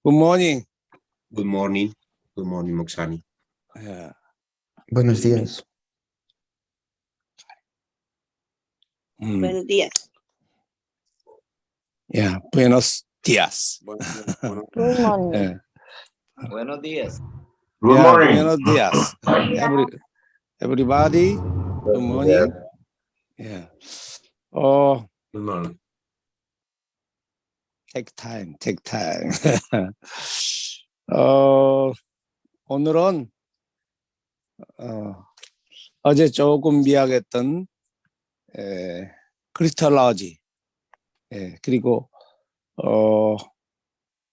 Good morning. Good morning. Good morning, Moksani. Yeah. Buenos días. Buenos días. Yeah. Buenos días. Good morning. Yeah. Buenos días. Good Yeah, morning. Buenos días. Everybody. Good morning. Yeah. Oh, Good morning. take time. Take time. 오늘은 어제 조금 이야기했던 크리스톨로지, 그리고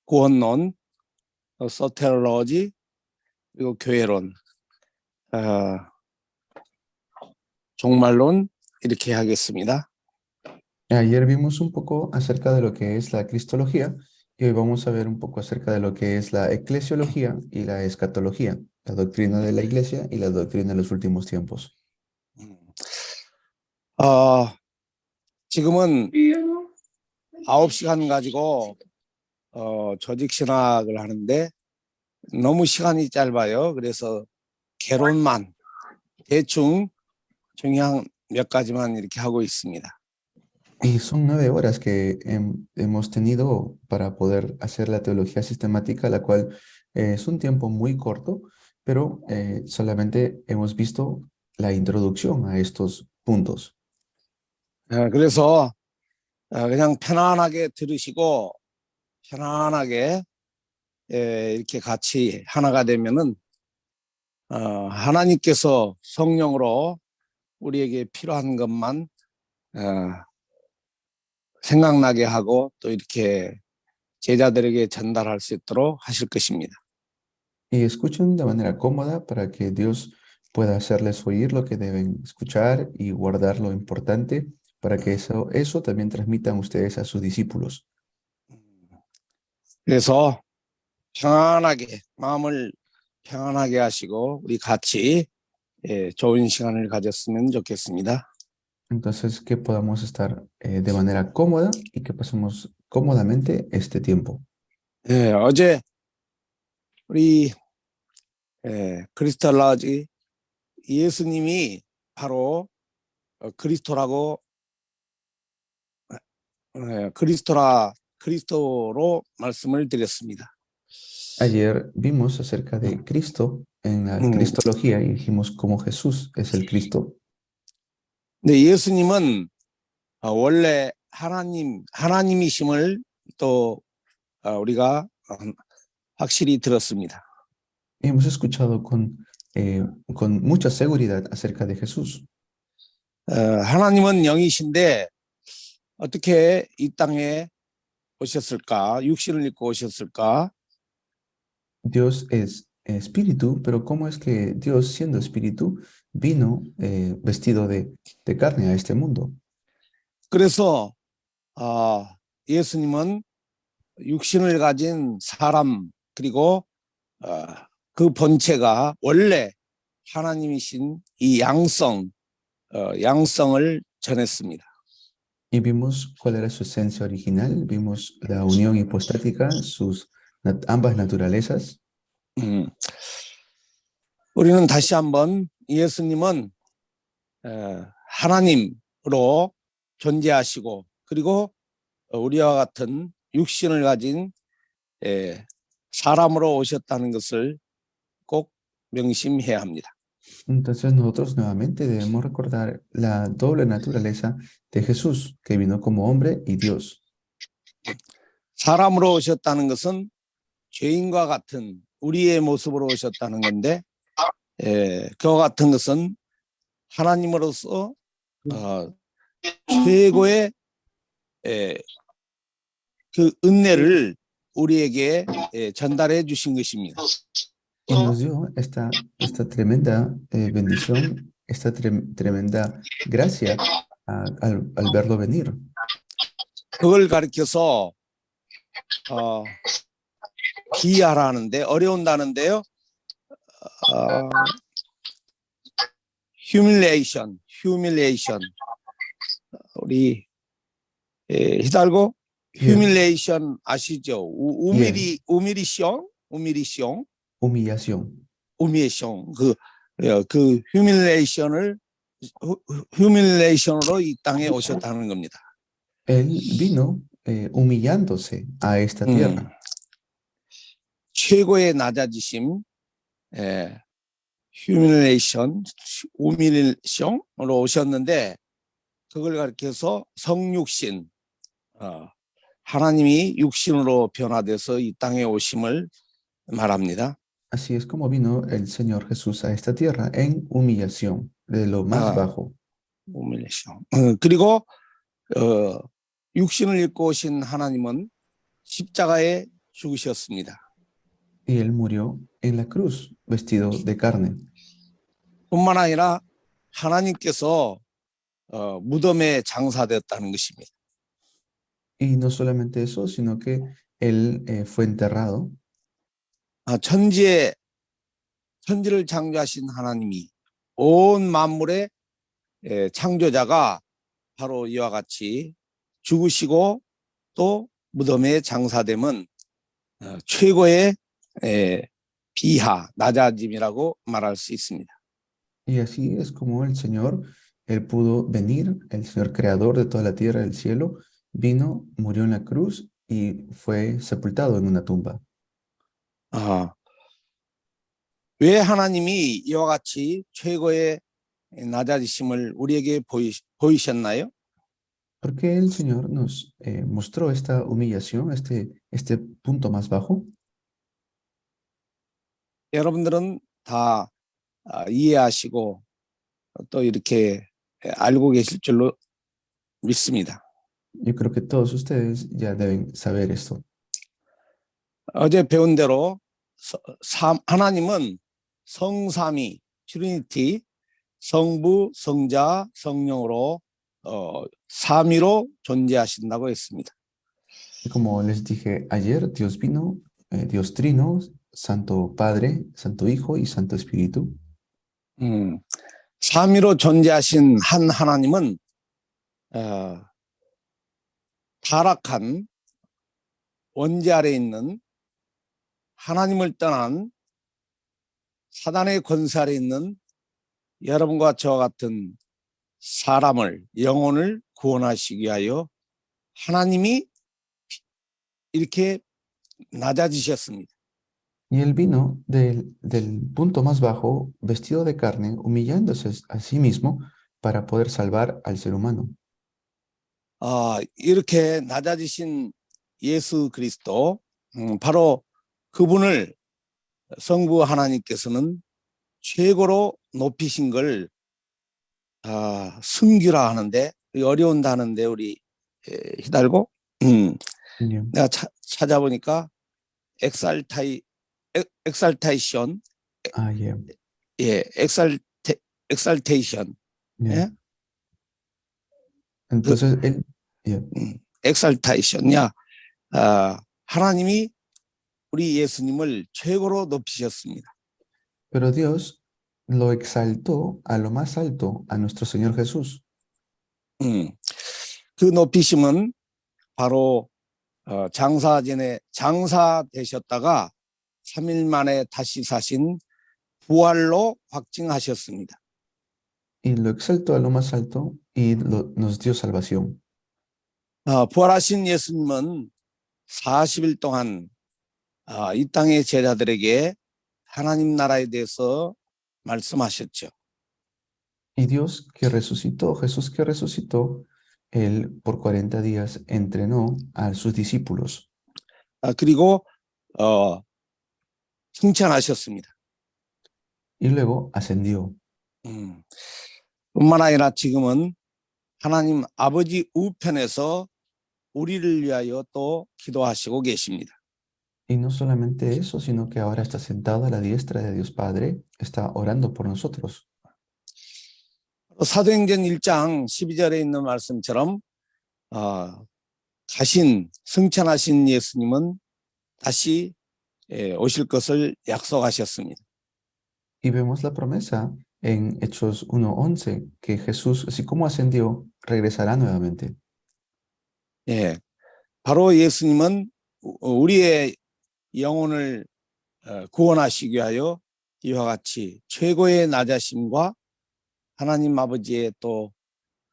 구원론, 소테올로지, 그리고 교회론, 종말론 이렇게 하겠습니다. Ayer vimos un poco acerca de lo que es la cristología y hoy vamos a ver un poco acerca de lo que es la eclesiología y la escatología, la doctrina de la iglesia y la doctrina de los últimos tiempos. 지금은 9시간 가지고 조직신학을 하는데 너무 시간이 짧아요. 그래서 개론만 대충 중요한 몇 가지만 이렇게 하고 있습니다. Y son 9 horas que hemos tenido para poder hacer la teología sistemática, la cual es un tiempo muy corto, pero solamente hemos visto la introducción a estos puntos. 그래서 그냥 편안하게 들으시고 편안하게 이렇게 같이 하나가 되면은 하나님께서 성령으로 우리에게 필요한 것만 생각나게 하고 또 이렇게 제자들에게 전달할 수 있도록 하실 것입니다. Y escuchen de manera cómoda para que Dios pueda hacerles oír lo que deben escuchar y guardar lo importante para que eso también transmitan ustedes a sus discípulos. 그래서 편안하게 마음을 편안하게 하시고 우리 같이 좋은 시간을 가졌으면 좋겠습니다. Entonces, que podamos estar de manera cómoda y que pasemos cómodamente este tiempo. 어제 우리 크리스톨로지 예수님이 바로 그리스도라고 그리스도로 말씀을 드렸습니다. Ayer vimos acerca de Cristo en la cristología y dijimos cómo Jesús es el Cristo. 네, 예수님은 원래 하나님이심을 또 우리가 확실히 들었습니다. Hemos escuchado con mucha seguridad acerca de Jesús. 하나님은 영이신데 어떻게 이 땅에 오셨을까? 육신을 입고 오셨을까? Dios es espíritu, pero ¿cómo es que Dios, siendo espíritu, vino vestido de carne a este mundo? 그래서 예수님은 육신을 가진 사람 그리고 그 본체가 원래 하나님이신 이 양성을 전했습니다. Y vimos cuál era su esencia original, vimos la unión hipostática, ambas naturalezas. 우리는 다시 한번 예수님은 하나님으로 존재하시고 그리고 우리와 같은 육신을 가진 사람으로 오셨다는 것을 꼭 명심해야 합니다. Entonces nosotros nuevamente debemos recordar la doble naturaleza de Jesús, que vino como hombre y Dios. 사람으로 오셨다는 것은 죄인과 같은 우리의 모습으로 오셨다는 건데 그와 같은 것은 하나님으로서 최고의 그 은혜를 우리에게 전달해 주신 것입니다. Y nos dio esta tremenda bendición, esta tremenda gracia al verlo venir. 그걸 가리켜서 비하라는데 어려운다는데요. humiliation. 우리 히달고 휴밀레이션 아시죠? 예. 우미리숑, Humillación. 그 휴밀레이션으로 이 땅에 오셨다는 겁니다. Él vino humillándose a esta tierra. 최고의 낮아지심, 우밀레이션으로 오셨는데 그걸 가리켜서 성육신, 하나님이 육신으로 변화돼서 이 땅에 오심을 말합니다. Así es como vino el Señor Jesús a esta tierra en humillación, de lo más bajo. 우밀레이션. 그리고 육신을 입고 오신 하나님은 십자가에 죽으셨습니다. Y él murió en la cruz, vestido de carne. 뿐만 아니라 하나님께서 무덤에 장사되었다는 것입니다. Y no solamente eso, sino que él fue enterrado. 천지를 창조하신 하나님이 온 만물의 창조자가 바로 이와 같이 죽으시고 또 무덤에 장사됨은 최고의 비하, 낮아짐이라고 말할 수 있습니다. Y así es como el Señor, él pudo venir, el Señor creador de toda la tierra y el cielo, vino, murió en la cruz y fue sepultado en una tumba. 왜 하나님이 이와 같이 최고의 낮아지심을 우리에게 보이셨나요? ¿Por qué el Señor nos mostró esta humillación, este punto más bajo? 여러분들은 다 이해하시고 또 이렇게 알고 계실 줄로 믿습니다. Yo creo que todos ustedes ya deben saber esto. 어제 배운 대로 하나님은 성삼위, 트리니티, 성부, 성자, 성령으로 삼위로 존재하신다고 했습니다. Y como les dije ayer, Dios vino, Dios Trino, Santo Padre, Santo Hijo y Santo Espíritu. 삼위로 존재하신 한 하나님은 타락한 원죄 아래 있는 하나님을 떠난 사단의 권세 아래 있는 여러분과 저와 같은 사람을, 영혼을 구원하시기 위하여 하나님이 이렇게 낮아지셨습니다. Y él vino del punto más bajo, vestido de carne, humillándose a sí mismo para poder salvar al ser humano. 이렇게 낮아지신 예수 그리스도, 바로 그분을 성부 하나님께서는 최고로 높이신 걸 승규라 하는데, 어려운 단어인데 우리 히달고 내가 찾아보니까 엑살테이션, 엑살테이션. Yeah. Entonces él, 엑살테이션이야. 하나님이 우리 예수님을 최고로 높이셨습니다. pero Dios lo exaltó a lo más alto a nuestro Señor Jesús. 그 높이심은 바로 장사되셨다가 3일 만에 다시 사신 부활로 확증하셨습니다. Y lo exaltó a lo más alto y nos dio salvación. 부활하신 예수님은 40일 동안 이 땅의 제자들에게 하나님 나라에 대해서 말씀하셨죠. Y Dios que resucitó, Jesús que resucitó, él por 40 días entrenó a sus discípulos. 그리고 승천하셨습니다. Y luego ascendió. 뿐만 아니라 지금은 하나님 아버지 우편에서 우리를 위하여 또 기도하시고 계십니다. Y no solamente eso, sino que ahora está sentado a la diestra de Dios Padre, está orando por nosotros. 사도행전 1장 12절에 있는 말씀처럼 승천하신 예수님은 다시 오실 것을 약속하셨습니다. Y vemos la promesa en Hechos 1:11, que Jesús, así como ascendió, regresará nuevamente. 바로 예수님은 우리의 영혼을 구원하시기 위하여 이와 같이 최고의 낮아심과 하나님 아버지의 또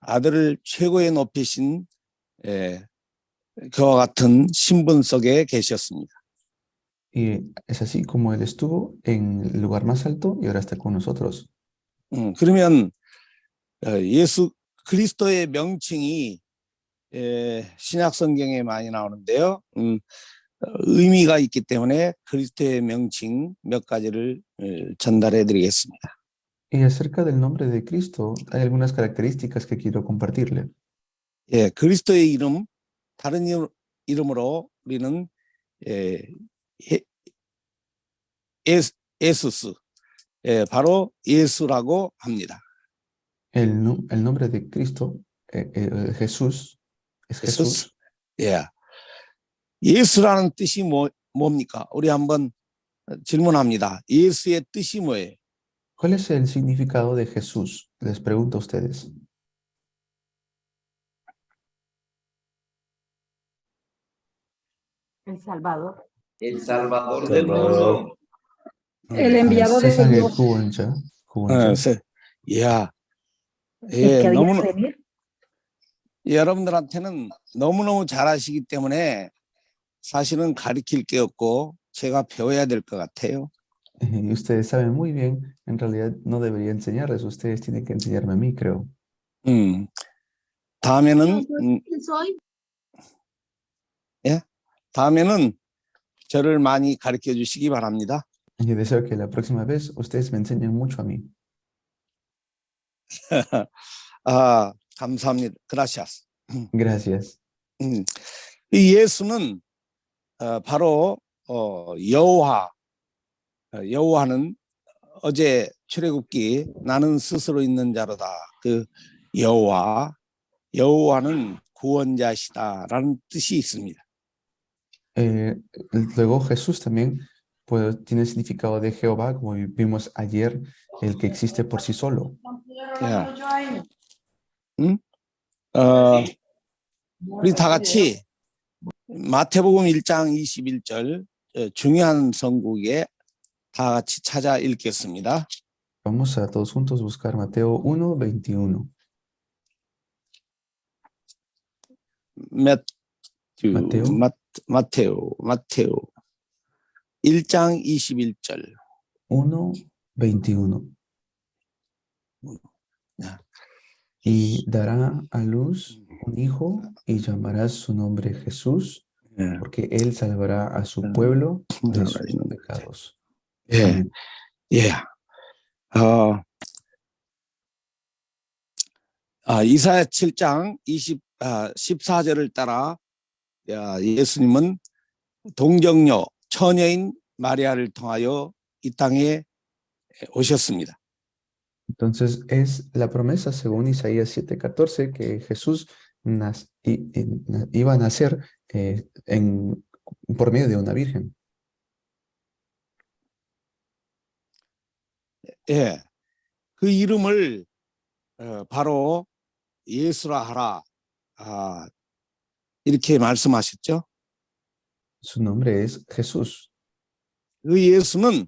아들을 최고에 높이신 그와 같은 신분 속에 계셨습니다. Y es así como Él estuvo en el lugar más alto y ahora está con nosotros. 그러면 예수 그리스도의 명칭이 신약 성경에 많이 나오는데요. 의미가 있기 때문에 그리스도의 명칭 몇 가지를 전달해 드리겠습니다. Y acerca del nombre de Cristo, hay algunas características que quiero compartirle. 예, 그리스도의 이름 다른 이름으로 우리는 예수스 바로 예수라고 합니다. El nombre de Cristo, Jesús, es Jesús. 예. 예수라는 뜻이 뭡니까? 우리 한번 질문합니다. 예수의 뜻이 뭐예요? ¿Cuál es el significado de Jesús? Les pregunto a ustedes. El Salvador. El Salvador del mundo. El enviado de 세상의 Dios. 구원자. 야, El que había de venir. 여러분들한테는 너무너무 잘하시기 때문에 사실은 가르칠 게 없고 제가 배워야 될 것 같아요. Y ustedes saben muy bien, en realidad no debería enseñarles, ustedes tienen que enseñarme a mí, creo. 다음에는 Soy. 다음에는 저를 많이 가르쳐 주시기 바랍니다. Yo deseo que la próxima vez ustedes me enseñen mucho a mí. 감사합니다. Gracias. Gracias. 이 예수는 바로 여호와는 어제 출애굽기 나는 스스로 있는 자로다. 그 여호와는 구원자시다라는 뜻이 있습니다. Luego Jesús también pues, tiene el significado de Jehová, como vimos ayer, el que existe por sí solo. 우리 다 같이 마태복음 1장 21절 중요한 성국에 다 같이 찾아 읽겠습니다. Vamos a todos juntos buscar Mateo 1:21. 마테오 1장 21절 1:21. Y dará a luz un hijo y llamará su nombre Jesús, porque él salvará a su pueblo de sus pecados. 예, 예. 이사야 7장 14절을 따라 예수님은 동정녀 처녀인 마리아를 통하여 이 땅에 오셨습니다. Entonces es la promesa según Isaías 7:14 que Jesús iba a nacer por medio de una virgen. 예, 그 이름을 바로 예수라 하라 이렇게 말씀하셨죠. Su nombre es Jesús. 그 예수는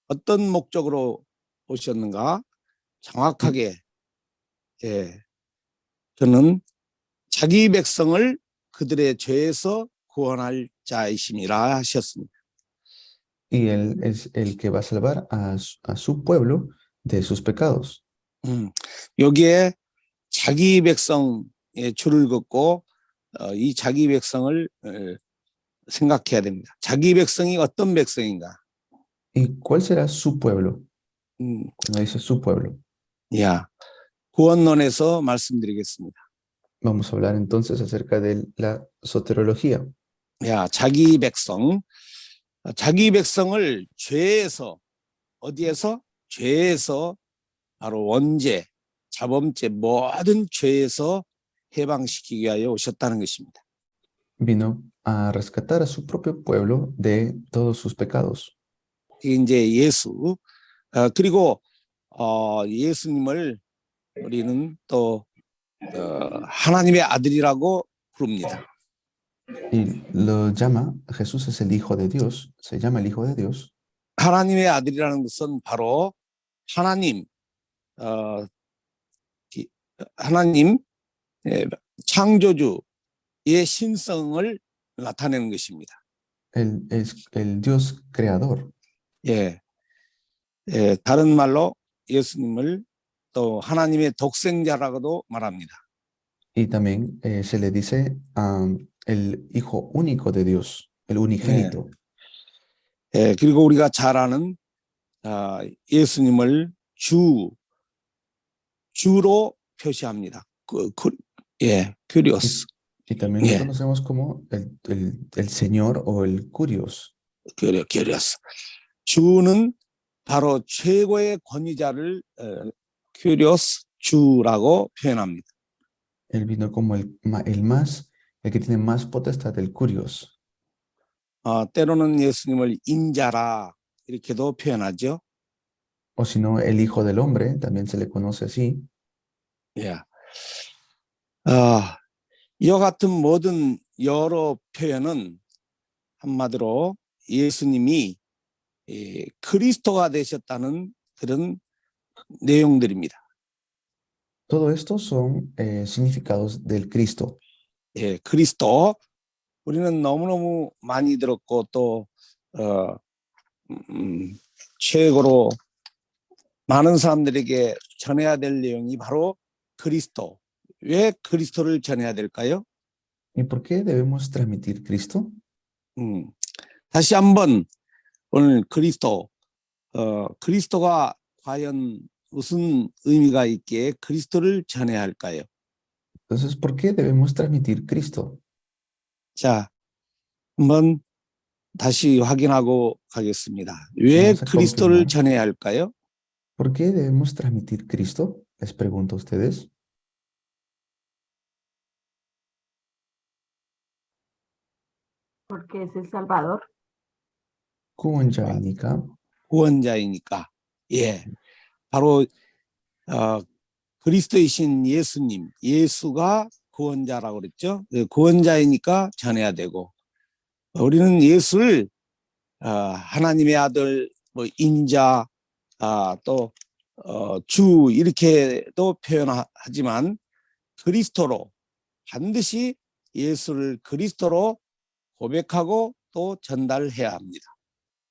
어떤 목적으로 오셨는가? 정확하게 저는 자기 백성을 그들의 죄에서 구원할 자이심이라 하셨습니다. Y él es el que va a salvar a su pueblo de sus pecados. 여기에 자기 백성의 줄을 긋고 이 자기 백성을 생각해야 됩니다. 자기 백성이 어떤 백성인가? ¿Y cuál será su pueblo? Cuando dice su pueblo. 구원론에서 말씀드리겠습니다. Vamos a hablar entonces acerca de la soterología. 자기 백성을 죄에서 어디에서? 죄에서 바로 원죄, 자범죄 모든 죄에서 해방시키기 위하여 오셨다는 것입니다. Vino a rescatar a su propio pueblo de todos sus pecados. 이게 이제 예수. 그리고 예수님을 우리는 또 하나님의 아들이라고 부릅니다. Y lo llama, Jesús es el Hijo de Dios, se llama el Hijo de Dios. 하나님의 아들이라는 것은 바로 하나님, 하나님 창조주의 신성을 나타내는 것입니다. Es el Dios creador. 예, 다른 말로 예수님을 또 하나님의 독생자라고도 말합니다. Y también se le dice el Hijo único de Dios, el unigénito. 그리고 우리가 잘 아는 예수님을 주로 표시합니다. Curios. Y también lo conocemos como el Señor o el Curios. Curios. 주는 바로 최고의 권위자를 Curios 주라고 표현합니다. Él vino como el que tiene más potestad, el Curios. 때로는 예수님을 인자라 이렇게도 표현하죠. O si no, el Hijo del Hombre, también se le conoce así. 이와 같은 모든 여러 표현은 한마디로 예수님이 그리스도가 되셨다는 그런 내용들입니다. Todo esto son significados del Cristo. 그리스도 우리는 너무너무 많이 들었고 또 최고로 많은 사람들에게 전해야 될 내용이 바로 그리스도. 왜 그리스도를 전해야 될까요? ¿Y por qué debemos transmitir Cristo? 다시 한번 오늘 그리스도가 과연 무슨 의미가 있기에 그리스도를 전해야 할까요? Entonces, ¿por qué debemos transmitir Cristo? 자, 한번 다시 확인하고 가겠습니다. 왜 Vamos a 그리스도를 confirmar. 전해야 할까요? ¿Por qué debemos transmitir Cristo? Les pregunto a ustedes. Porque es el Salvador. 구원자이니까. 구원자이니까. 바로 그리스도이신 예수님, 예수가 구원자라고 그랬죠. 구원자이니까 전해야 되고, 우리는 예수를 하나님의 아들, 인자, 또 주 이렇게도 표현하지만 그리스도로 반드시 예수를 그리스도로 고백하고 또 전달해야 합니다.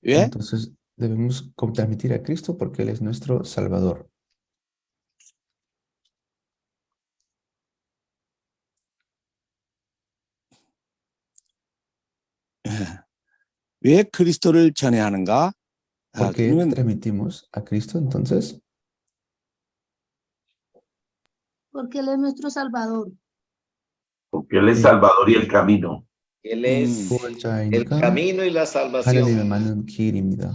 왜? Entonces debemos transmitir a Cristo porque Él es nuestro Salvador. 왜 그리스도를 전해야 하는가? ¿Por qué 그러면 transmitimos a Cristo entonces? Porque Él es nuestro Salvador. Porque Él es Salvador y el camino. Él es el 구원자이니까 camino y la salvación. 하나님의 많은 길입니다.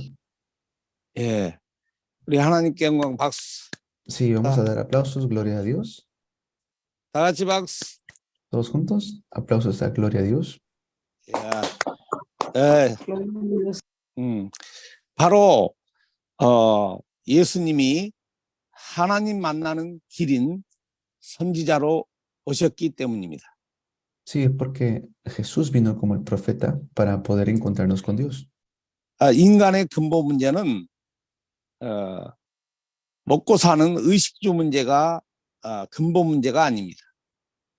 우리 하나님께 영광 박수. Sí, vamos a dar aplausos, gloria a Dios. 다 같이 박수. Todos juntos, aplausos a gloria a Dios. 바로 예수님이 하나님 만나는 길인 선지자로 오셨기 때문입니다. Sí, es porque Jesús vino como el profeta para poder encontrarnos con Dios. 인간의 근본 문제는 먹고 사는 의식주 문제가 근본 문제가 아닙니다.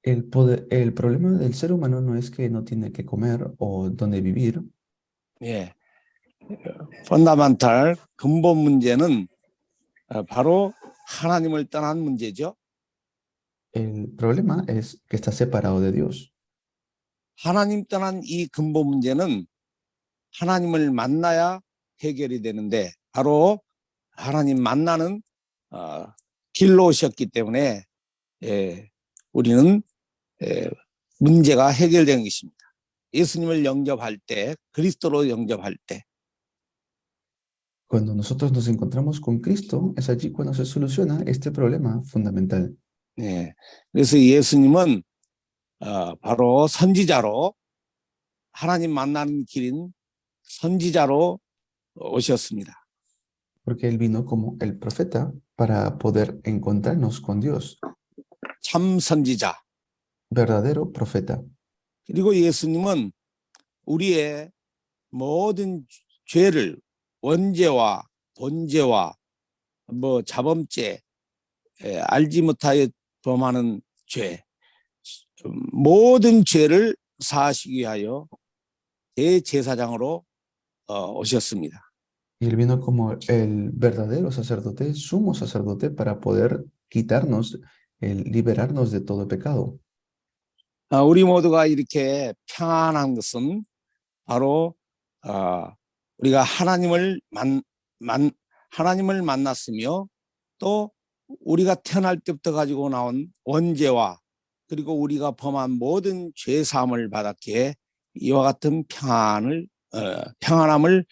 El problema del ser humano no es que no tiene que comer o dónde vivir. 펀다멘탈 근본 문제는 바로 하나님을 떠난 문제죠. El problema es que está separado de Dios. 하나님 떠난 이 근본 문제는 하나님을 만나야 해결이 되는데 바로 하나님 만나는 길로 오셨기 때문에 우리는 문제가 해결된 것입니다. 예수님을 영접할 때, 그리스도로 영접할 때. Cuando nosotros nos encontramos con Cristo, es allí cuando se soluciona este problema fundamental. 그래서 예수님은 바로 선지자로 하나님 만나는 길인 선지자로 오셨습니다. Porque Él vino como el profeta para poder encontrarnos con Dios. 참 선지자. Verdadero profeta. 그리고 예수님은 우리의 모든 죄를 원죄와 본죄와 뭐 자범죄, 알지 못하여 범하는 죄, 모든 죄를 사하시기 위하여 대제사장으로 오셨습니다. Y Él vino como el verdadero sacerdote, sumo sacerdote, para poder quitarnos, liberarnos de todo pecado. 우리 모두가 이렇게 평안한 것은 바로 우리가 하나님을 만났으며 또 우리가 태어날 때부터 가지고 나온 원죄와 그리고 우리가 범한 모든 죄 사함을 받았기에 이와 같은 평안함을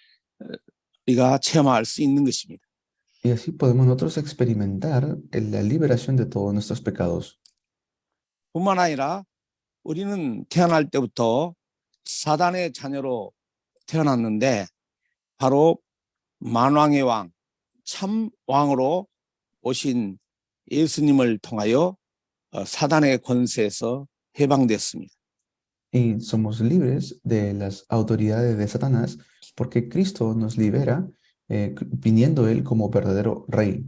우리가 체험할 수 있는 것입니다. Y así podemos nosotros experimentar la liberación de todos nuestros pecados. 뿐만 아니라 우리는 태어날 때부터 사단의 자녀로 태어났는데 바로 만왕의 왕, 참 왕으로 오신 예수님을 통하여 사단의 권세에서 해방됐습니다. Y somos libres de las autoridades de Satanás porque Cristo nos libera viniendo Él como verdadero rey.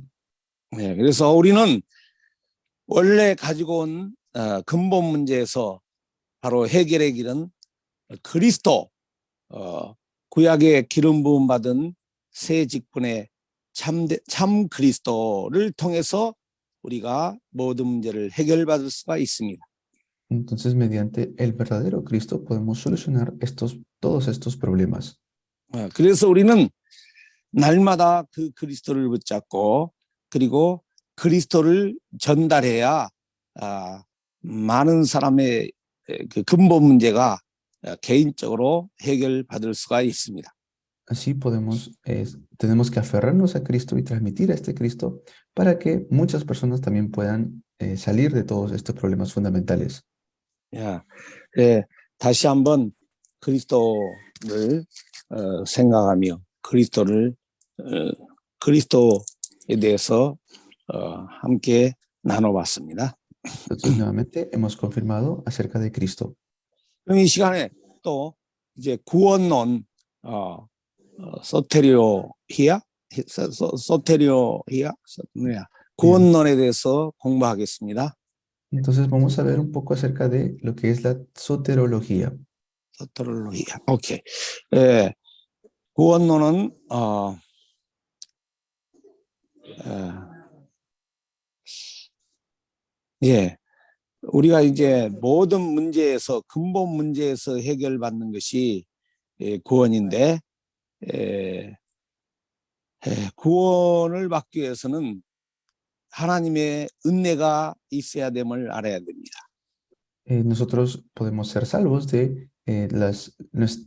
네, 그래서 우리는 원래 가지고 온 근본 문제에서 바로 해결의 길은 그리스도, 구약의 기름 부음 받은 새 직분의 참 그리스도를 통해서 우리가 모든 문제를 해결받을 수가 있습니다. Entonces, mediante el verdadero Cristo podemos solucionar todos estos problemas. 그래서 우리는 날마다 그 그리스도를 붙잡고 그리고 그리스도를 전달해야 많은 사람의 그 근본 문제가 개인적으로 해결받을 수가 있습니다. Así tenemos que aferrarnos a Cristo y transmitir a este Cristo para que muchas personas también puedan salir de todos estos problemas fundamentales. 다시 한번 그리스도를 생각하며 그리스도에 대해서 함께 나눠봤습니다. Entonces, nuevamente hemos confirmado acerca de Cristo. 그럼 이 시간에 또 이제 구원론 구원론에 대해서 공부하겠습니다. Entonces, vamos a ver un poco acerca de lo que es la soterología. 소테롤로기아. 오케이. 구원론은 우리가 이제 모든 문제에서 근본 문제에서 해결받는 것이 구원인데 구원을 받기 위해서는 하나님의 은혜가 있어야 됨을 알아야 됩니다. Nosotros podemos ser salvos de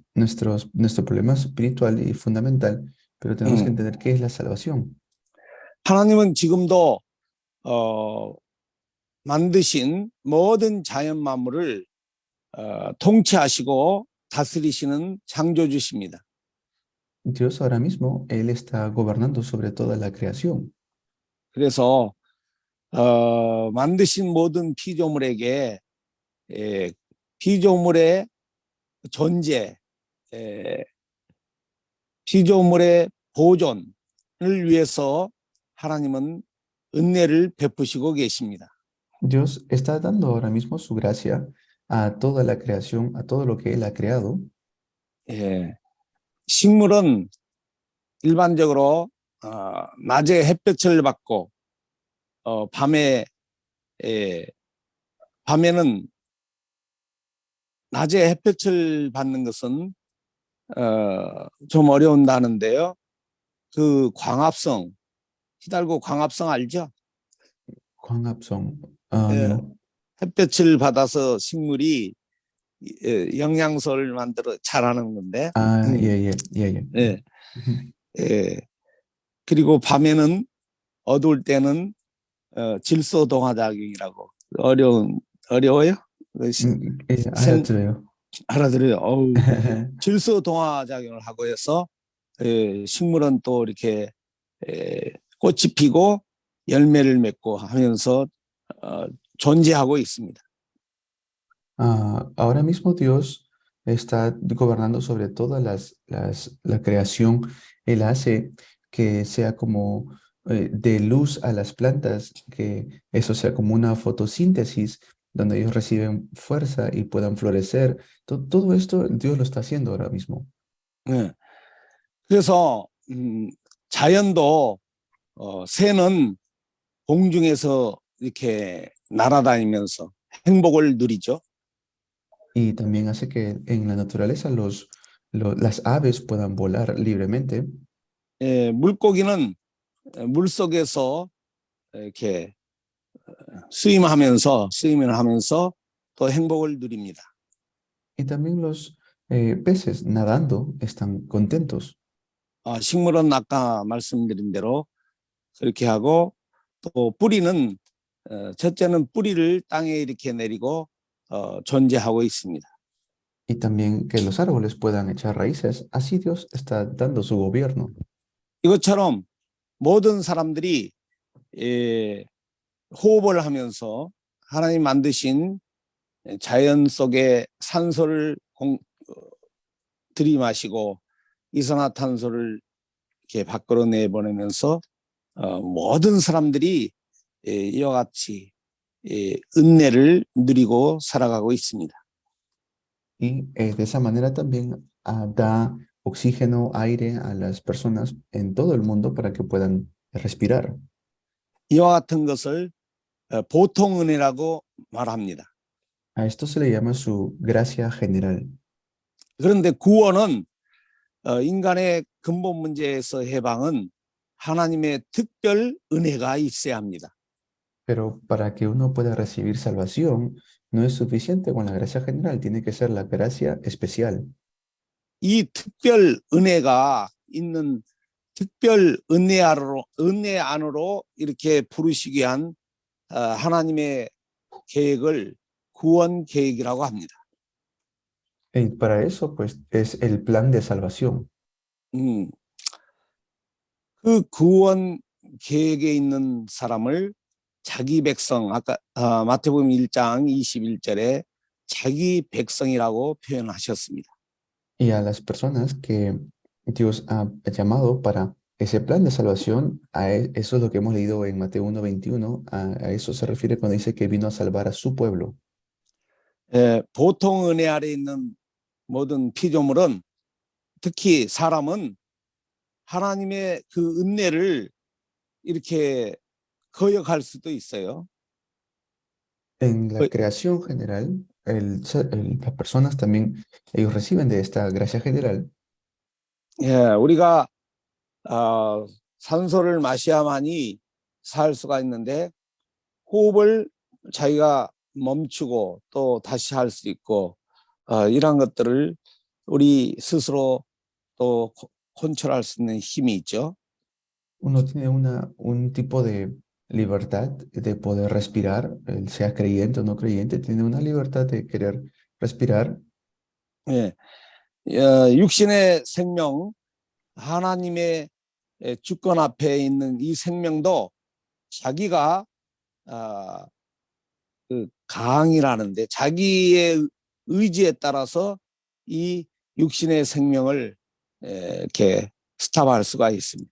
nuestro problema espiritual y fundamental, pero tenemos que entender qué es la salvación. 하나님은 지금도 만드신 모든 자연 만물을 통치하시고 다스리시는 창조주십니다. Dios ahora mismo, Él está gobernando sobre toda la creación. 그래서 만드신 모든 피조물에게 피조물의 존재, 피조물의 보존을 위해서 하나님은 은혜를 베푸시고 계십니다. Dios está dando ahora mismo su gracia a toda la creación, a todo lo que Él ha creado. 식물은 일반적으로 낮에 햇볕을 받고 밤에는 낮에 햇볕을 받는 것은 좀 어려운다는데요. 그 광합성, 히달고 광합성 알죠? 광합성. 햇볕을 받아서 식물이 영양소를 만들어 자라는 건데. 그리고 밤에는 어두울 때는 질소동화작용이라고 어려워요? 알아들어요. 질소동화작용을 하고 해서 식물은 또 이렇게 꽃이 피고 열매를 맺고 하면서 존재하고 있습니다. Ahora mismo Dios está gobernando sobre toda la creación. Él hace que sea como de luz a las plantas, que eso sea como una fotosíntesis donde ellos reciben fuerza y puedan florecer. Todo esto Dios lo está haciendo ahora mismo. 예. 그래서 자연도 새는 공중에서 이렇게 날아다니면서 행복을 누리죠. Y también hace que en la naturaleza las aves puedan volar libremente. 예, 물고기는 물속에서 이렇게 스윙을 하면서 또 행복을 누립니다. Y también los peces nadando están contentos. 식물은 아까 말씀드린 대로 그렇게 하고 또 뿌리는 첫째는 뿌리를 땅에 이렇게 내리고 존재하고 있습니다. Y también que los árboles puedan echar raíces. Así Dios está dando su gobierno. 이것처럼 모든 사람들이 호흡을 하면서 하나님 만드신 자연 속에 산소를 들이마시고 이산화탄소를 이렇게 밖으로 내보내면서 모든 사람들이 이와 같이 은혜를 누리고 살아가고 있습니다. Y de esa manera también da oxígeno, aire a las personas en todo el mundo para que puedan respirar. 이와 같은 것을 보통 은혜라고 말합니다. A esto se le llama su gracia general. 그런데 구원은 인간의 근본 문제에서 해방은 하나님의 특별 은혜가 있어야 합니다. Pero para que uno pueda recibir salvación, no es suficiente con la gracia general, tiene que ser la gracia especial. 이 특별 은혜가 있는 특별 은혜 안으로 이렇게 부르시기 위한 하나님의 계획을 구원 계획이라고 합니다. Y para eso, pues, es el plan de salvación. 그 구원 계획에 있는 사람을 자기 백성, 아까 마태복음 1장 21절에 자기 백성이라고 표현하셨습니다. Y a las personas que Dios ha llamado para ese plan de salvación, eso es lo que hemos leído en Mateo 1:21, a eso se refiere cuando dice que vino a salvar a su pueblo. 보통 은혜 아래 있는 모든 피조물은 특히 사람은 하나님의 그 은혜를 이렇게 거역할 수도 있어요. En la creación general, las personas también, ellos reciben de esta gracia general. 우리가 산소를 마셔야만이 살 수가 있는데 호흡을 자기가 멈추고 또 다시 할 수 있고 이런 것들을 우리 스스로 또 컨트롤할 수 있는 힘이 있죠. Uno tiene un tipo de libertad de poder respirar, sea creyente o no creyente, tiene una libertad de querer respirar. 예, 육신의 생명, 하나님의 주권 앞에 있는 이 생명도 자기가 그 강이라는데 자기의 의지에 따라서 이 육신의 생명을 이렇게 스탑할 수가 있습니다.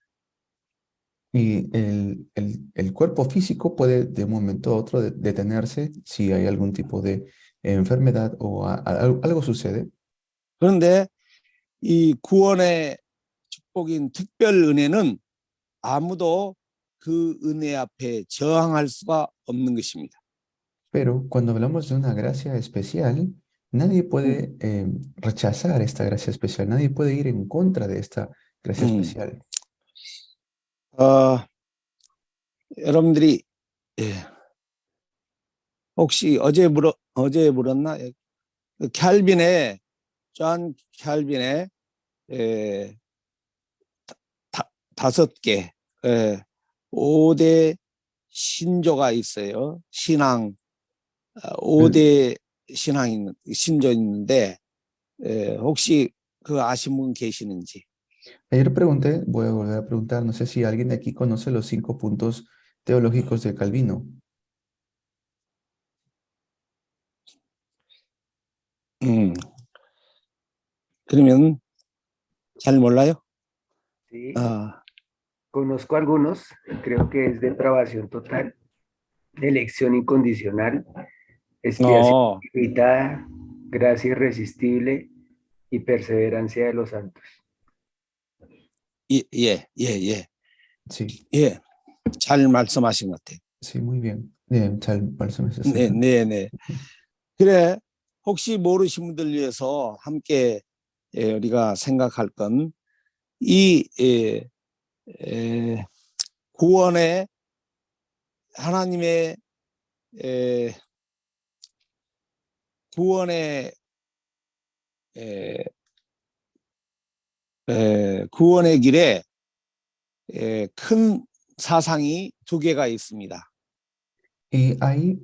Y el cuerpo físico puede de un momento a otro detenerse si hay algún tipo de enfermedad o algo sucede. 그런데 이 구원의 축복인 특별 은혜는 아무도 그 은혜 앞에 저항할 수가 없는 것입니다. Pero cuando hablamos de una gracia especial, nadie puede rechazar esta gracia especial, nadie puede ir en contra de esta gracia especial. 여러분들이 혹시 어제 물었나? 캘빈의 존 캘빈의 5개 5대 신조가 있어요. 신앙 5대 신조 있는데 혹시 그 아신 분 계시는지? Ayer pregunté, voy a volver a preguntar, no sé si alguien de aquí conoce los 5 puntos teológicos de Calvino. 그러면 잘 몰라요? Sí, 아, conozco algunos, creo que es depravación total, elección incondicional, expiación 어, ilimitada, gracia irresistible y perseverancia de los santos. 예. Sí, 예, 잘 말씀하신 것 같아요. sí, muy bien. 잘 네, 말씀하셨습니다. 네. 그래, 혹시 모르신 분들 위해서 함께 우리가 생각할 건 이 구원의 하나님의 구원의 구원의 길에 큰 사상이 두 개가 있습니다. Y hay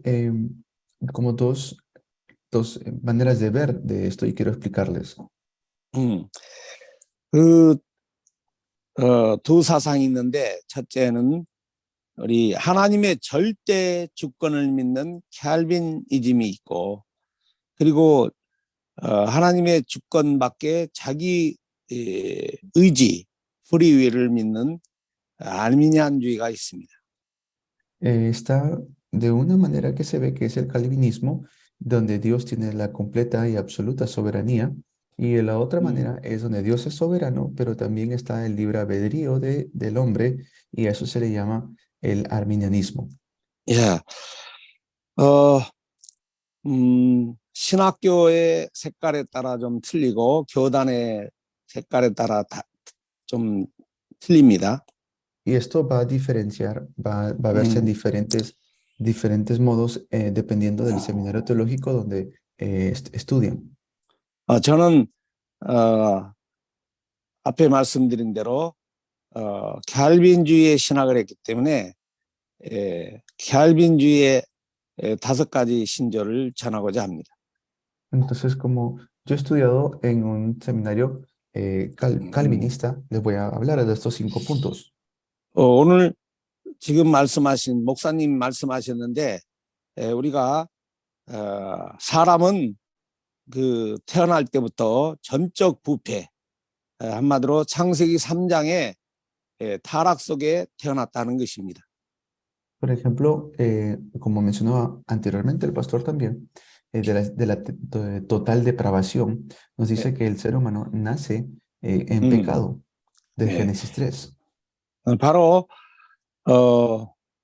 como dos maneras de ver de esto y quiero explicarles. 두 사상이 있는데 첫째는 우리 하나님의 절대 주권을 믿는 캘빈이즘이 있고 그리고 하나님의 주권 밖에 자기 의지, 프리윌을 믿는 아르미니안주의가 있습니다. Está de una manera que se ve que es el calvinismo, donde Dios tiene la completa y absoluta soberanía, y de la otra manera es donde Dios es soberano, pero también está el libre albedrío del hombre, y a eso se le llama el arminianismo. 예, 신학교의 색깔에 따라 좀 틀리고 교단의 색깔에 따라 좀 틀립니다. Y esto va a diferenciar, va a verse en diferentes modos dependiendo del seminario teológico donde estudian. 저는 앞에 말씀드린 대로 캘빈주의의 신학을 했기 때문에 캘빈주의의 5가지 신조를 전하고자 합니다. Entonces, como yo he estudiado en un seminario calvinista, les voy a hablar de estos 5 puntos. 오늘 지금 말씀하신 목사님 말씀하셨는데 우리가 사람은 그 태어날 때부터 전적 부패, 한마디로 창세기 3장의 타락 속에 태어났다는 것입니다. Por ejemplo, como mencionaba anteriormente el pastor también, total depravación, nos dice que el ser humano nace en pecado, de 네. Génesis 3. 바로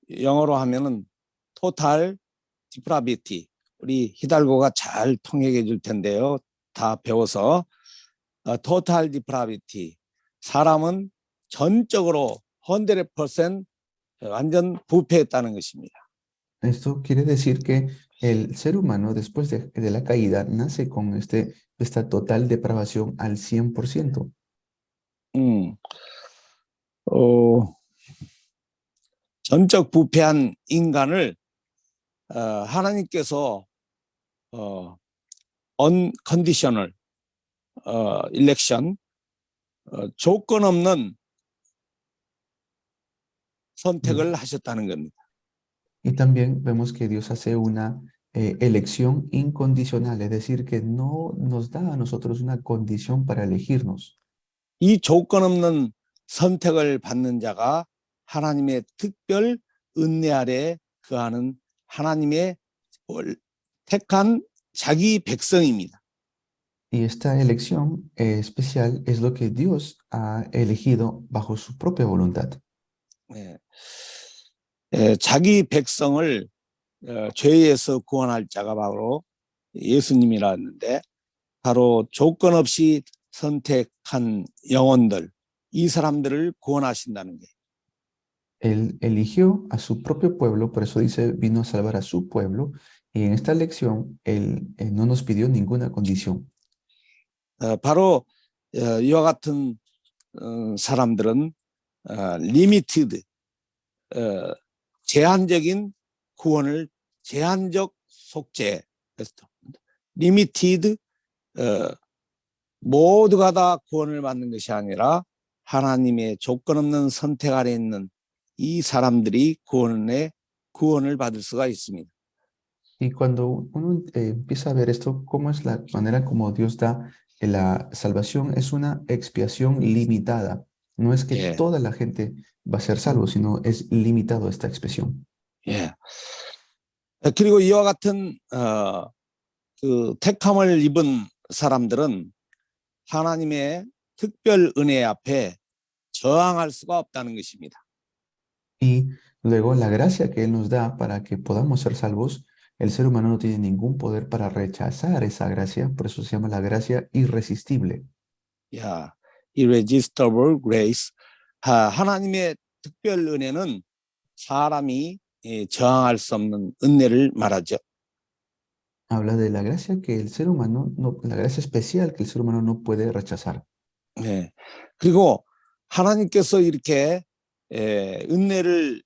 영어로 하면은 total depravity. 우리 히달고가 잘 통역해 줄 텐데요. 다 배워서 total depravity. 사람은 전적으로 100% 완전 부패했다는 것입니다. Esto quiere decir que el ser humano después de la caída nace con esta total depravación al 100%. 전적 부패한 인간을 하나님께서 unconditional election, 조건 없는 선택을 하셨다는 겁니다. Y también vemos que Dios hace una elección incondicional, es decir, que no nos da a nosotros una condición para elegirnos. 이 조건 없는 선택을 받는 자가 하나님의 특별 은혜 아래 거하는 하나님의 택한 자기 백성입니다. Y esta elección especial es lo que Dios ha elegido bajo su propia voluntad. 자기 백성을 죄에서 구원할 자가 바로 예수님이라는데 바로 조건 없이 선택한 영혼들, 이 사람들을 구원하신다는 거예요. Él eligió a su propio pueblo, por eso dice, vino a salvar a su pueblo, y en esta elección él no nos pidió ninguna condición. 바로 이와 같은 사람들은 limited, 제한적인 구원을 제한적 속죄, limited, 모두가 다 구원을 받는 것이 아니라 하나님의 조건 없는 선택 아래 있는 이 사람들이 구원을 받을 수가 있습니다. Y cuando uno empieza a ver esto, cómo es la manera como Dios da la salvación, es una expiación limitada. No es que 예, toda la gente va a ser salvo, sino es limitado esta expresión. 예. 그리고 이와 같은 그 택함을 입은 사람들은 하나님의 특별 은혜 앞에 저항할 수가 없다는 것입니다. Y luego la gracia que Él nos da para que podamos ser salvos, el ser humano no tiene ningún poder para rechazar esa gracia, por eso se llama la gracia irresistible. 야, irresistible grace. 하나님의 특별 은혜는 사람이 저항할 수 없는 은혜를 말하죠. Habla de la gracia que el ser humano, la gracia especial que el ser humano no puede rechazar. 네. 그리고 하나님께서 이렇게 은혜를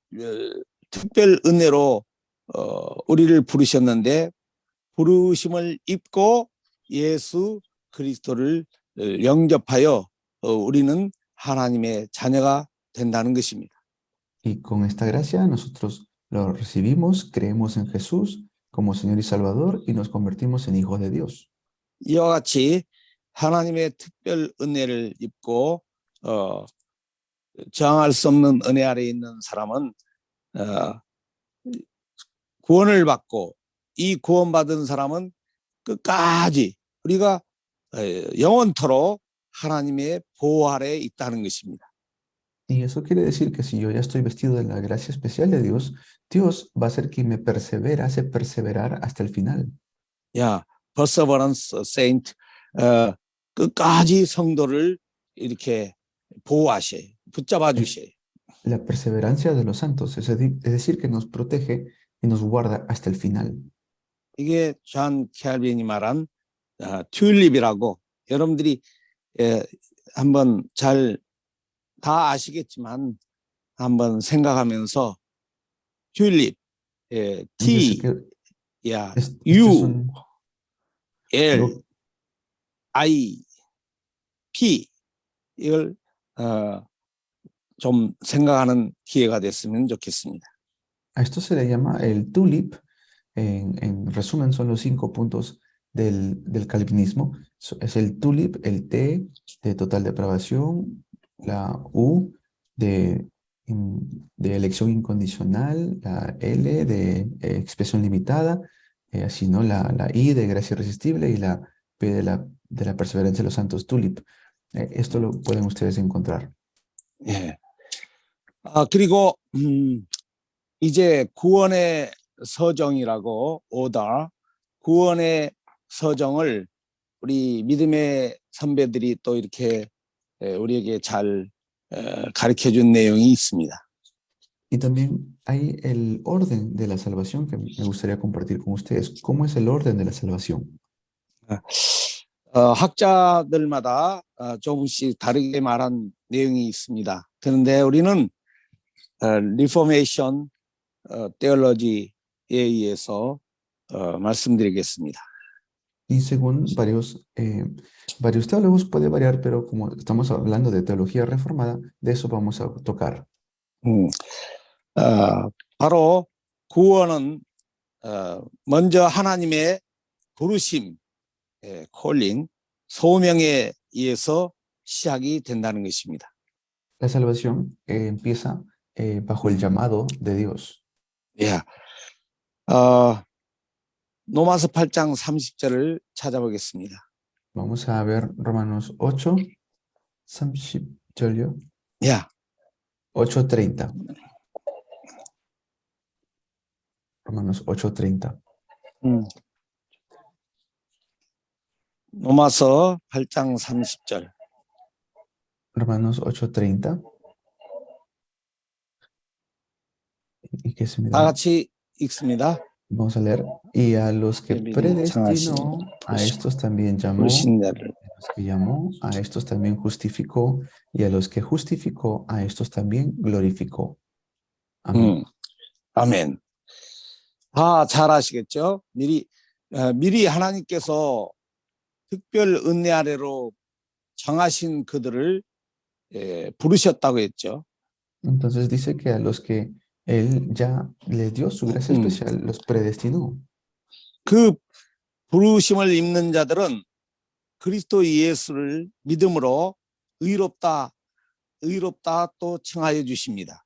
특별 은혜로 우리를 부르셨는데 부르심을 입고 예수 그리스도를 영접하여 우리는 하나님의 자녀가 된다는 것입니다. Y con esta gracia nosotros lo recibimos, creemos en Jesús como Señor y Salvador y nos convertimos en hijos de Dios. 이와 같이 하나님의 특별 은혜를 입고 저항할 수 없는 은혜 아래에 있는 사람은 구원을 받고 이 구원받은 사람은 끝까지 우리가 영원토록 하나님의 보호 아래에 있다는 것입니다. Y eso quiere decir que si yo ya estoy vestido de la gracia especial de Dios, Dios va a ser quien me persevera, hace perseverar hasta el final. 야, perseverance saint, 끝까지 성도를 이렇게 보호하셔요. 붙잡아 주셔요. La perseverancia de los santos, es decir, que nos protege y nos guarda hasta el final. 이게 존 캘빈이 말한 튤립이라고 여러분들이 한번 잘 다 아시겠지만 한번 생각하면서 튤립, Yo sé T, que 야, este U, es un, L, algo- I, P 이걸 좀 생각하는 기회가 됐으면 좋겠습니다. a esto se le llama el tulip. En resumen, son los 5 puntos del calvinismo. Es el tulip, el T de total depravación, la U de elección incondicional, la L de expresión limitada, así, ¿no? La I de gracia irresistible y la P de la perseverancia de los santos, tulip. Esto lo pueden ustedes encontrar. 예. 그리고 이제 구원의 서정이라고 오더, 구원의 서정을 우리 믿음의 선배들이 또 이렇게 우리에게 잘 가르쳐 준 내용이 있습니다. Y también hay el orden de la salvación que me gustaría compartir con ustedes. ¿Cómo es el orden de la salvación? 학자들마다 조금씩 다르게 말한 내용이 있습니다. 그런데 우리는 리포메이션 테올로지에 의해서 말씀드리겠습니다. Y según varios teólogos puede variar, pero como estamos hablando de teología reformada, de eso vamos a tocar. 바로 구원은 먼저 하나님의 부르심, 콜링, 소명에 의해서 시작이 된다는 것입니다. La salvación empieza bajo el llamado de Dios. 예. 로마서 8장 30절을 찾아보겠습니다. Vamos a ver Romanos 8, 30절요. 야, 8:30. Romanos 8:30. 로마서 8장 30절. Romanos 8:30. ¿Y qué se me 다 da? 같이 읽습니다. Vamos a leer. Y a los que predestinó, a estos también llamó. 부르신 자를. A los que llamó, a estos también justificó. Y a los que justificó, a estos también glorificó. Amén. 아멘. 다 잘 아시겠죠? 미리 하나님께서 특별 은혜 아래로 정하신 그들을 부르셨다고 했죠. Entonces dice que a los que Él ya les dio su gracia especial, los predestinó. 그 부르심을 입는 자들은 그리스도 예수를 믿음으로 의롭다 또 칭하여 주십니다.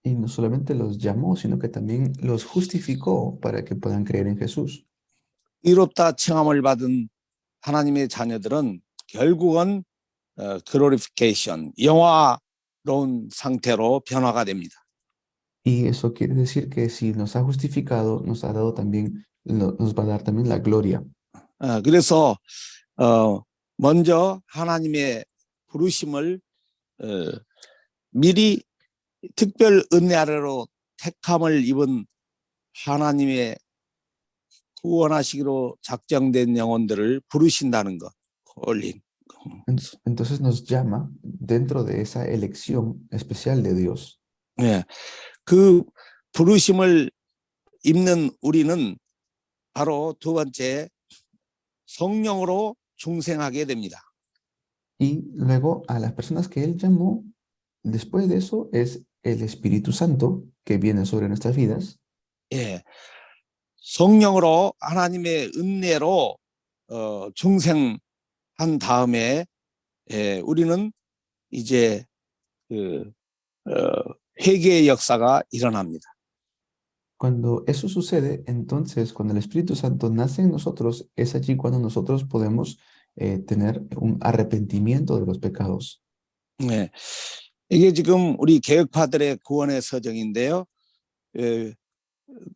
Y no solamente los llamó, sino que también los justificó para que puedan creer en Jesús. 의롭다 칭함을 받은 하나님의 자녀들은 결국은 glorification, 영화로운 상태로 변화가 됩니다. Y eso quiere decir que si nos ha justificado, nos ha dado también, nos va a dar también la gloria. 그래서 먼저 하나님의 부르심을 미리 특별 은혜 아래로 택함을 입은 하나님의 구원하시기로 작정된 영혼들을 부르신다는 것. calling. Entonces nos llama dentro de esa elección especial de Dios. 예, 그 부르심을 입는 우리는 바로 두 번째 성령으로 중생하게 됩니다. Y luego a las personas que Él llamó, después de eso es el Espíritu Santo que viene sobre nuestras vidas. 예, 성령으로 하나님의 은혜로 중생한 다음에 우리는 이제 회개의 역사가 일어납니다. Cuando eso sucede, entonces cuando el Espíritu Santo nace en nosotros, es allí cuando nosotros podemos tener un arrepentimiento de los pecados. 네, 이게 지금 우리 개혁파들의 구원의 서정인데요.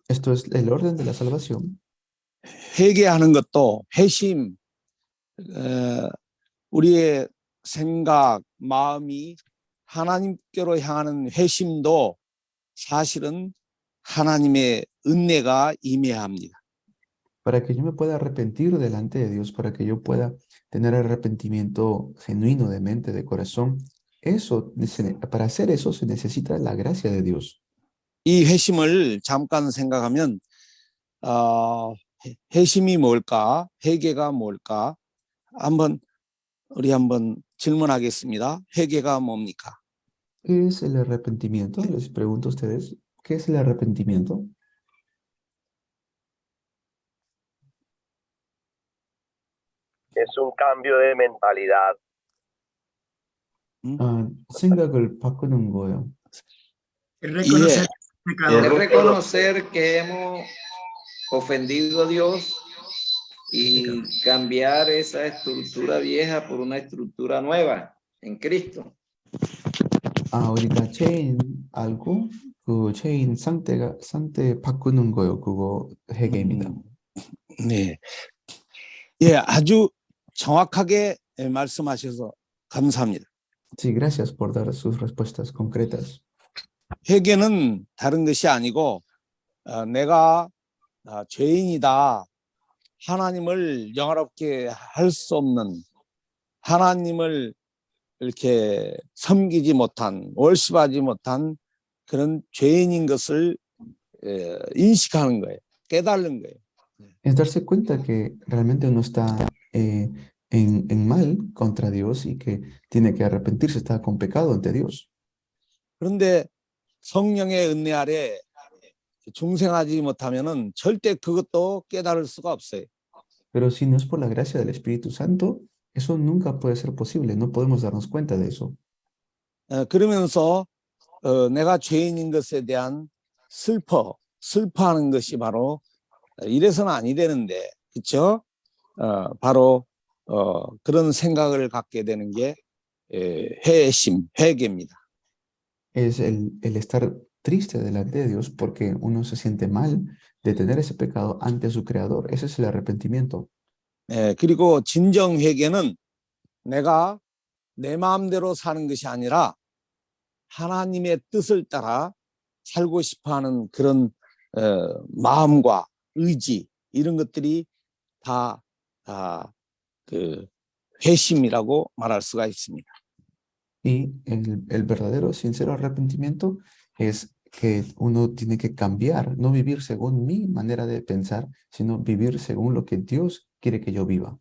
Esto es el orden de la salvación. 회개하는 것도 회심, 우리의 생각, 마음이 하나님께로 향하는 회심도 사실은 하나님의 은혜가 임해야 합니다. Para que yo me pueda arrepentir delante de Dios, para que yo pueda tener arrepentimiento genuino de mente, de corazón, eso, para hacer eso se necesita la gracia de Dios. 이 회심을 잠깐 생각하면 회심이 뭘까? 회개가 뭘까? 우리 한번 질문하겠습니다. 회개가 뭡니까? ¿Qué es el arrepentimiento? Les pregunto a ustedes, ¿qué es el arrepentimiento? Es un cambio de mentalidad. 생각을 바꾸는 거예요. Reconocer pecado. Es reconocer que hemos ofendido a Dios y cambiar esa estructura vieja por una estructura nueva en Cristo. 우리가 알고 그 상태 바꾸는 거요. 그거 회개입니다. 네, 예, 아주 정확하게 말씀하셔서 감사합니다. Sí, gracias por dar sus respuestas concretas. 회개는 다른 것이 아니고 내가 죄인이다. 하나님을 영화롭게 할 수 없는, 하나님을 이렇게 섬기지 못한, 월십하지 못한 그런 죄인인 것을 인식하는 거예요. 깨달는 거예요. Es darse cuenta que realmente uno está en mal contra Dios y que tiene que arrepentirse, está con pecado ante Dios. 그런데 성령의 은혜 아래 중생하지 못하면은 절대 그것도 깨달을 수가 없어요. Pero si no es por la gracia del Espíritu Santo, eso nunca puede ser posible. No podemos darnos cuenta de eso. 그러면서 내가 죄인인 것에 대한 슬퍼하는 것이 바로 이래서는 아니 되는데, 그렇죠? 바로 그런 생각을 갖게 되는 게 회개입니다. Es el estar triste delante de Dios porque uno se siente mal de tener ese pecado ante su Creador. Ese es el arrepentimiento. 그리고 진정 회개는 내가 내 마음대로 사는 것이 아니라 하나님의 뜻을 따라 살고 싶어하는 그런 마음과 의지, 이런 것들이 다 그 회심이라고 말할 수가 있습니다. Y el verdadero, sincero arrepentimiento es que uno tiene que cambiar, no vivir según mi manera de pensar, sino vivir según lo que Dios quiere que yo viva.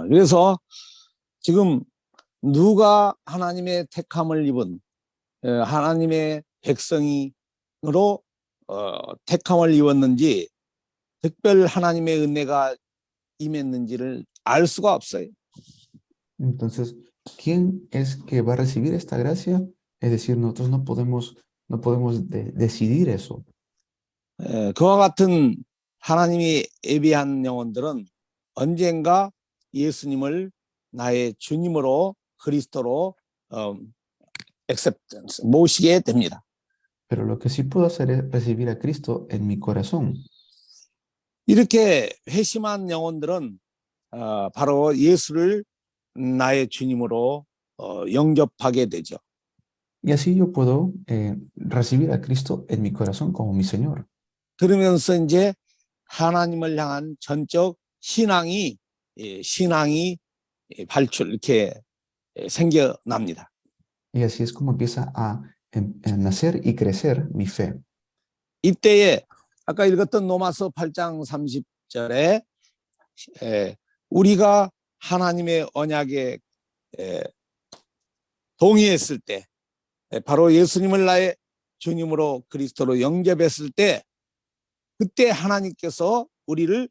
그래서 지금 누가 하나님의 택함을 입은 하나님의 백성으로 택함을 입었는지 특별 하나님의 은혜가 임했는지를 알 수가 없어요. Entonces, ¿quién es que va a recibir esta gracia? Es decir, nosotros no podemos decidir eso. 그와 같은 하나님이 예비한 영혼들은 언젠가 예수님을 나의 주님으로 그리스도로 acceptance, 모시게 됩니다. Pero lo que sí puedo hacer es recibir a Cristo en mi corazón. 이렇게 회심한 영혼들은 바로 예수를 나의 주님으로 영접하게 되죠. Y así yo puedo recibir a Cristo en mi corazón como mi Señor. 그러면서 이제 하나님을 향한 전적 신앙이 이렇게 생겨납니다. Y así es como empieza a nacer y crecer mi fe. 이때에 아까 읽었던 로마서 8장 30절에 우리가 하나님의 언약에 동의했을 때 바로 예수님을 나의 주님으로 그리스도로 영접했을 때 그때 하나님께서 우리를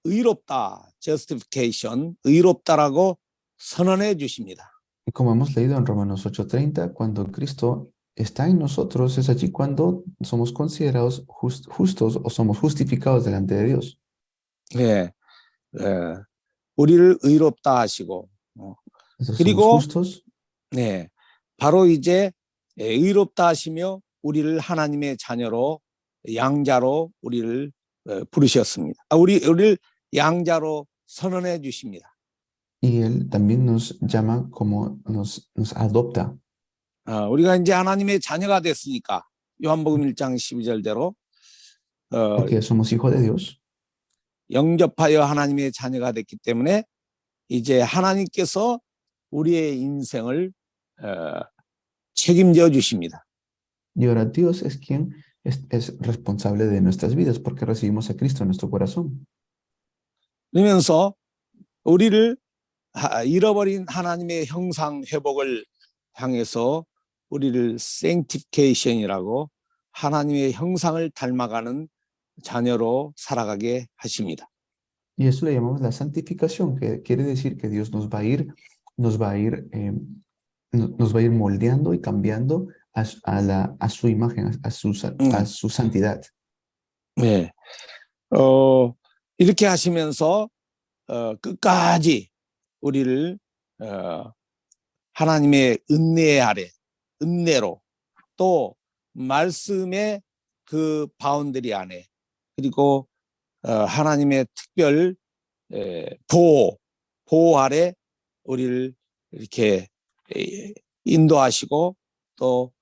의롭다, justification, 의롭다라고 선언해 주십니다. Y como hemos leído en Romanos 8:30, cuando Cristo está en nosotros, es allí cuando somos considerados justos o somos justificados delante de Dios. 네, 우리를 의롭다 하시고, Entonces, 그리고 somos justos. 네, 바로 이제 의롭다 하시며 우리를 하나님의 자녀로 양자로 우리를 부르셨습니다. 우리를 양자로 선언해 주십니다. Y Él también nos llama como nos adopta. 우리가 이제 하나님의 자녀가 됐으니까 요한복음 1장 12절대로 Porque somos hijos de Dios. 영접하여 하나님의 자녀가 됐기 때문에 이제 하나님께서 우리의 인생을 책임져 주십니다. Y ahora Dios es quien es responsable de nuestras vidas porque recibimos a Cristo en nuestro corazón. 그러면서 우리를 잃어버린 하나님의 형상 회복을 향해서 우리를 sanctification이라고 하나님의 형상을 닮아가는 자녀로 살아가게 하십니다. Y eso le llamamos la santificación, que quiere decir que Dios nos va a ir moldeando y cambiando a su imagen, a su santidad. 네, 이렇게 하시면서 끝까지 우리를 하나님의 은혜 아래, 은혜로 또 말씀의 그 바운더리 안에 그리고 하나님의 특별 보호 아래 우리를 이렇게 인도하시고 또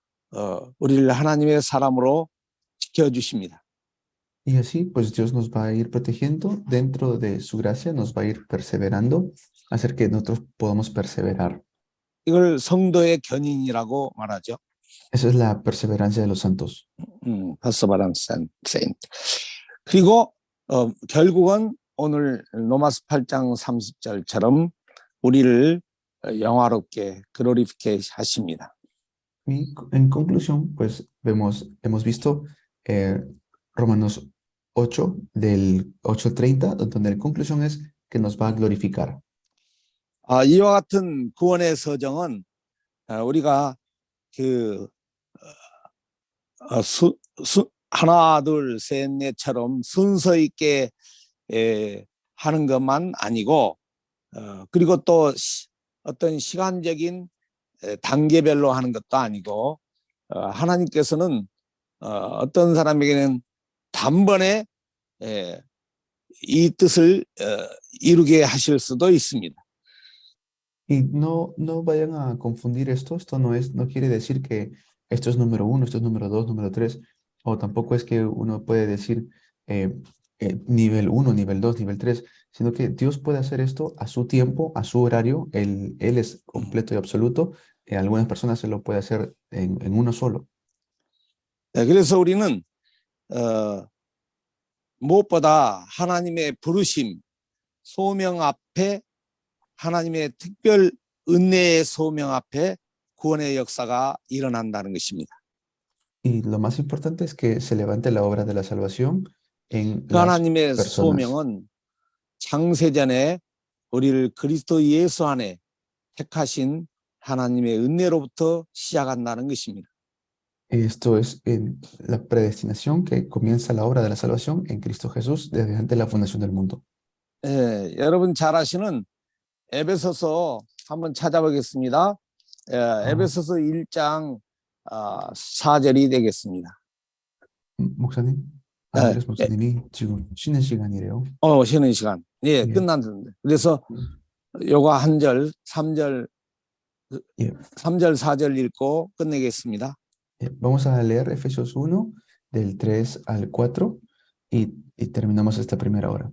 우리를 하나님의 사람으로 지켜주십니다. Y así, pues Dios nos va a ir protegiendo dentro de su gracia, nos va a ir perseverando, hacer que nosotros podamos perseverar. 이걸 성도의 견인이라고 말하죠. Esa es la perseverancia de los santos. perseverance and saint. 그리고 결국은 오늘 로마서 8장 30절처럼 우리를 영화롭게 glorifique 하십니다. Y en conclusión, pues hemos visto Romanos 8 del 8:30, donde la conclusión es que nos va a glorificar. 이와 같은 구원의 서정은 우리가 그 하나 둘 셋 넷처럼 순서 있게 하는 것만 아니고 그리고 또 어떤 시간적인 단계별로 하는 것도 아니고 하나님께서는 어떤 사람에게는 단번에 이 뜻을 이루게 하실 수도 있습니다. Y no vayan a confundir esto. Esto no quiere decir que esto es número 1, esto es número 2, número 3, o tampoco es que uno puede decir nivel 1, nivel 2, nivel 3, sino que Dios puede hacer esto a su tiempo, a su horario. Él es completo y absoluto. Algunas personas se lo puede hacer en uno solo. 그래서 우리는 무엇보다 하나님의 부르심, 소명 앞에 하나님의 특별 은혜의 소명 앞에 구원의 역사가 일어난다는 것입니다. Y lo más importante es que se levante la obra de la salvación en 그 las 하나님의 personas. 소명은 창세전에 우리를 그리스도 예수 안에 택하신 하나님의 은혜로부터 시작한다는 것입니다. Esto es en la predestinación que comienza la obra de la salvación en Cristo Jesús desde antes de la fundación del mundo. 예, 여러분 잘 아시는 에베소서 한번 찾아보겠습니다. 에베소서 1장 4절이 되겠습니다. 목사님, 안드레스 목사님이 지금 쉬는 시간이래요. 쉬는 시간. 예, 예. 끝났는데. 그래서 요거 한 절, 3절, 예. 3절, 4절 읽고 끝내겠습니다. Vamos a leer Efesios 1 del 3 al 4 y terminamos esta primera hora.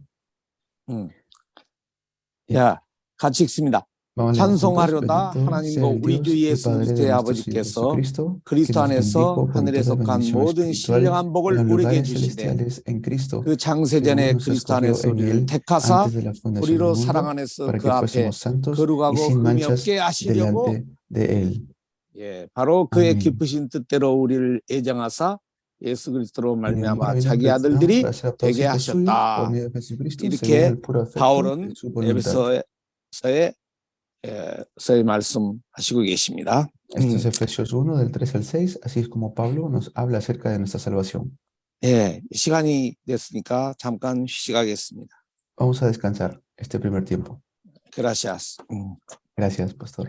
자, 같이 읽습니다. Vamos a leer juntos. 찬송하려다 Bendito 하나님과 sea el 우리 Dios 주 y 예수 Padre de 그리스도의 nuestro 아버지께서 Señor Jesucristo, que 그리스도 nos 안에서 bendijo con 하늘에 toda 속한 bendición 모든 espiritual 신령한 복을 en los 우리에게 lugares 주시되 celestiales en Cristo, 그 창세전에 según nos 그리스도 escogió 안에서 en 우리를 Él 택하사 antes de la fundación del 우리로 mundo, 사랑 안에서 para 그 que 앞에 fuésemos santos y 거룩하고 sin 흠이 manchas 없게 하시려고 delante de Él. 예, 바로 그의 아멘. 기쁘신 뜻대로 우리를 애정하사 예수 그리스도로 En el amor 말미암아 habiendo 자기 predestinado 아들들이 para ser adoptados 되게 hijos suyos por 하셨다. medio de Jesucristo, según 이렇게 el puro afecto de 바울은 su voluntad. 에베소서에 말씀하시고 계십니다. Esto es Efesios 1 del 3 al 6, así es como Pablo nos habla acerca de nuestra salvación. 예, 시간이 됐으니까 잠깐 쉬시가겠습니다. Vamos a descansar este primer tiempo. Gracias. Gracias, pastor.